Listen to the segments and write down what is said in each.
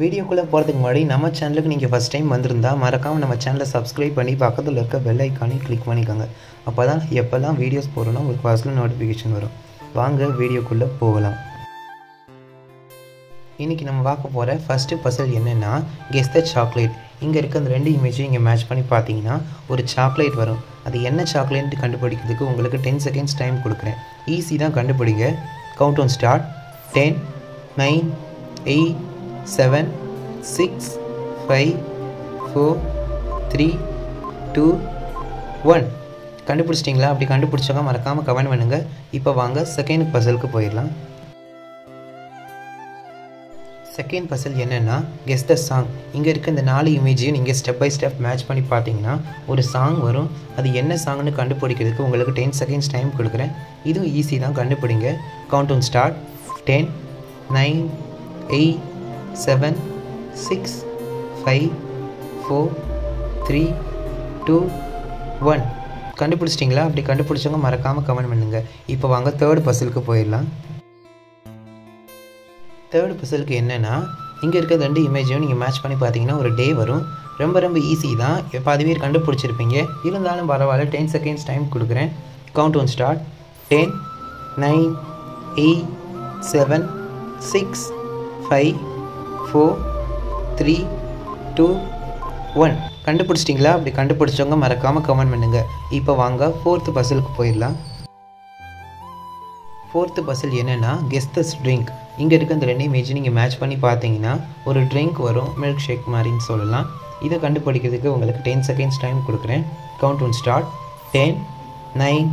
வீடியோக்குள்ளே போகிறதுக்கு முன்னாடி நம்ம சேனலுக்கு நீங்கள் ஃபஸ்ட் டைம் வந்திருந்தால் மறக்காமல் நம்ம சேனலை சப்ஸ்கிரைப் பண்ணி பக்கத்தில் இருக்க பெல் ஐக்கானையும் கிளிக் பண்ணிக்கோங்க. அப்போ தான் எப்போல்லாம் வீடியோஸ் போகிறோன்னா உங்களுக்கு ஃபஸ்ட்டில் நோட்டிஃபிகேஷன் வரும். வாங்க வீடியோக்குள்ளே போகலாம். இன்றைக்கி நம்ம பார்க்க போகிற ஃபஸ்ட்டு பசில் என்னென்னா கெஸ் த சாக்லேட். இங்கே இருக்க அந்த ரெண்டு இமேஜையும் இங்கே மேட்ச் பண்ணி பார்த்தீங்கன்னா ஒரு சாக்லேட் வரும். அது என்ன சாக்லேட்னு கண்டுபிடிக்கிறதுக்கு உங்களுக்கு 10 செகண்ட்ஸ் டைம் கொடுக்குறேன். ஈஸி தான், கண்டுபிடிங்க. Countdown start. 10, 9, 8, 7, 6, 5, 4, 3, 2, 1. கண்டுபிடிச்சிட்டிங்களா? அப்படி கண்டுபிடிச்சவங்க மறக்காமல் கமெண்ட் பண்ணுங்கள். இப்போ வாங்க செகண்ட் பசிலுக்கு போயிடலாம். செகண்ட் பசில் என்னென்னா கெஸ் த சாங். இங்கே இருக்க இந்த 4 இமேஜையும் நீங்கள் ஸ்டெப் பை ஸ்டெப் மேட்ச் பண்ணி பார்த்தீங்கன்னா ஒரு சாங் வரும். அது என்ன சாங்னு கண்டுபிடிக்கிறதுக்கு உங்களுக்கு 10 செகண்ட்ஸ் டைம் கொடுக்குறேன். இதுவும் ஈஸி தான், கண்டுபிடிங்க. Countdown start. 10, 9, 8, 7, 6, 5, 4, 3, 2, 1. கண்டுபிடிச்சிட்டிங்களா? அப்படி கண்டுபிடிச்சவங்க மறக்காமல் கமெண்ட் பண்ணுங்கள். இப்போ வாங்க தேர்ட் பசிலுக்கு போயிடலாம். தேர்ட் பசிலுக்கு என்னென்னா இங்கே இருக்க 2 இமேஜையும் நீங்கள் மேட்ச் பண்ணி பார்த்தீங்கன்னா ஒரு டே வரும். ரொம்ப ஈஸி தான், இப்போ அதுவே கண்டுபிடிச்சிருப்பீங்க. இருந்தாலும் பரவாயில்ல, 10 செகண்ட்ஸ் டைம் கொடுக்குறேன். Countdown start. 10, 9, 8, 7, 6, 5, 4, 3, 2, 1. கண்டுபிடிச்சிட்டிங்களா? அப்படி கண்டுபிடிச்சவங்க மறக்காமல் கமெண்ட் பண்ணுங்கள். இப்போ வாங்க ஃபோர்த்து பசிலுக்கு போயிடலாம். ஃபோர்த்து பசில் என்னென்னா கெஸ் த ட்ரிங்க். இங்கே இருக்க இந்த 2 இமேஜ் நீங்கள் மேட்ச் பண்ணி பார்த்தீங்கன்னா ஒரு ட்ரிங்க் வரும், மில்க் ஷேக் மாதிரின்னு சொல்லலாம். இதை கண்டுபிடிக்கிறதுக்கு உங்களுக்கு 10 செகண்ட்ஸ் டைம் கொடுக்குறேன். Countdown start. 10, 9,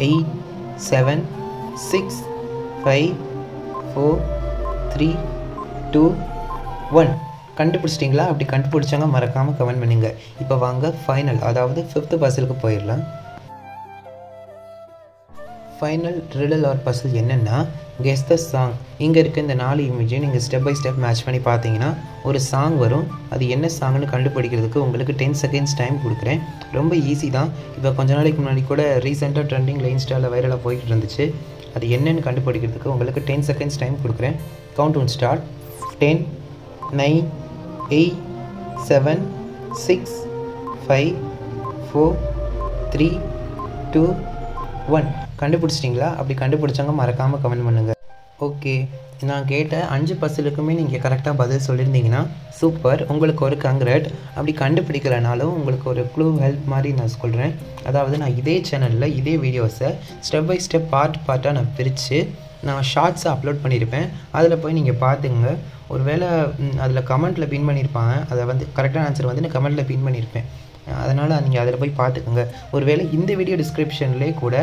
8, 7, 6, 5, 4, 3, 2, 1. கண்டுபிடிச்சிட்டிங்களா? அப்படி கண்டுபிடிச்சவங்க மறக்காமல் கமெண்ட் பண்ணுங்கள். இப்போ வாங்க ஃபைனல், அதாவது 5th பசிலுக்கு போயிடலாம். ஃபைனல் ரிடல் ஆர் பசில் என்னென்னா கெஸ் த சாங். இங்கே இருக்க இந்த 4 இமேஜையும் நீங்கள் ஸ்டெப் பை ஸ்டெப் மேட்ச் பண்ணி பார்த்தீங்கன்னா ஒரு சாங் வரும். அது என்ன சாங்னு கண்டுபிடிக்கிறதுக்கு உங்களுக்கு 10 செகண்ட்ஸ் டைம் கொடுக்குறேன். ரொம்ப ஈஸி தான். இப்போ கொஞ்ச நாளைக்கு முன்னாடி கூட ரீசெண்டாக ட்ரெண்டிங்கில் இன்ஸ்டாவில் வைரலாக போய்கிட்டு இருந்துச்சு. அது என்னென்னு கண்டுபிடிக்கிறதுக்கு உங்களுக்கு 10 செகண்ட்ஸ் டைம் கொடுக்குறேன். Countdown start. 10, 9, 8, 7, 6, 5, 4, 3, 2, 1. கண்டுபிடிச்சிட்டிங்களா? அப்படி கண்டுபிடிச்சவங்க மறக்காமல் கமெண்ட் பண்ணுங்கள். ஓகே, நான் கேட்ட 5 பசிலுக்குமே நீங்கள் கரெக்டாக பதில் சொல்லியிருந்தீங்கன்னா சூப்பர், உங்களுக்கு ஒரு கங்க்ராட். அப்படி கண்டுபிடிக்கலனாலும் உங்களுக்கு ஒரு க்ளூ ஹெல்ப் மாதிரி நான் சொல்கிறேன். அதாவது நான் இதே சேனலில் இதே வீடியோஸை ஸ்டெப் பை ஸ்டெப் பார்ட்டாக நான் பிரித்து நான் ஷார்ட்ஸை அப்லோட் பண்ணியிருப்பேன். அதில் போய் நீங்கள் பார்த்துங்க. ஒரு வேளை அதில் கமெண்ட்டில் பின் பண்ணியிருப்பாங்க. அதை வந்து கரெக்டான ஆன்சர் வந்து நான் கமெண்ட்டில் பின் பண்ணியிருப்பேன். அதனால் நீங்கள் அதில் போய் பார்த்துக்கோங்க. ஒரு வேளை இந்த வீடியோ டிஸ்கிரிப்ஷன்லேயே கூட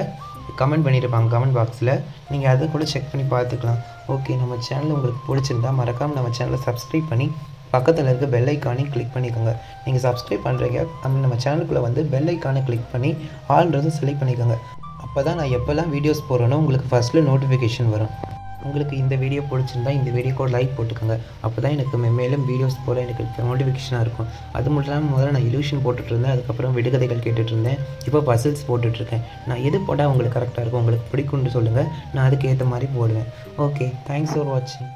கமெண்ட் பண்ணியிருப்பாங்க, கமெண்ட் பாக்ஸில். நீங்கள் அதை கூட செக் பண்ணி பார்த்துக்கலாம். ஓகே, நம்ம சேனல் உங்களுக்கு பிடிச்சிருந்தா மறக்காமல் நம்ம சேனலை சப்ஸ்கிரைப் பண்ணி பக்கத்தில் இருக்க பெல் ஐக்கானையும் கிளிக் பண்ணிக்கோங்க. நீங்கள் சப்ஸ்கிரைப் பண்ணுறீங்க அந்த நம்ம சேனலுக்குள்ளே வந்து பெல் ஐக்கானை கிளிக் பண்ணி ஆல்ன்றதும் செலக்ட் பண்ணிக்கோங்க. அப்போ தான் நான் எப்போல்லாம் வீடியோஸ் போடுறேனோ உங்களுக்கு ஃபஸ்ட்டில் நோட்டிஃபிகேஷன் வரும். உங்களுக்கு இந்த வீடியோ பிடிச்சிருந்தா இந்த வீடியோக்கு ஒரு லைக் போட்டுக்கோங்க. அப்போ தான் எனக்கு மேலும் வீடியோஸ் போட எனக்கு நோட்டிஃபிகேஷனாக இருக்கும். அது மட்டும் இல்லாமல் முதல்ல நான் இல்யூஷன் போட்டுட்ருந்தேன், அதுக்கப்புறம் விடுகதைகள் கேட்டுட்ருந்தேன், இப்போ பசில்ஸ் போட்டுட்ருக்கேன். நான் எது போட்டால் உங்களுக்கு கரெக்டாக இருக்கும், உங்களுக்கு பிடிக்கும்னு சொல்லுங்கள், நான் அதுக்கு ஏற்ற மாதிரி போடுவேன். ஓகே, தேங்க்ஸ் ஃபார் வாட்சிங்.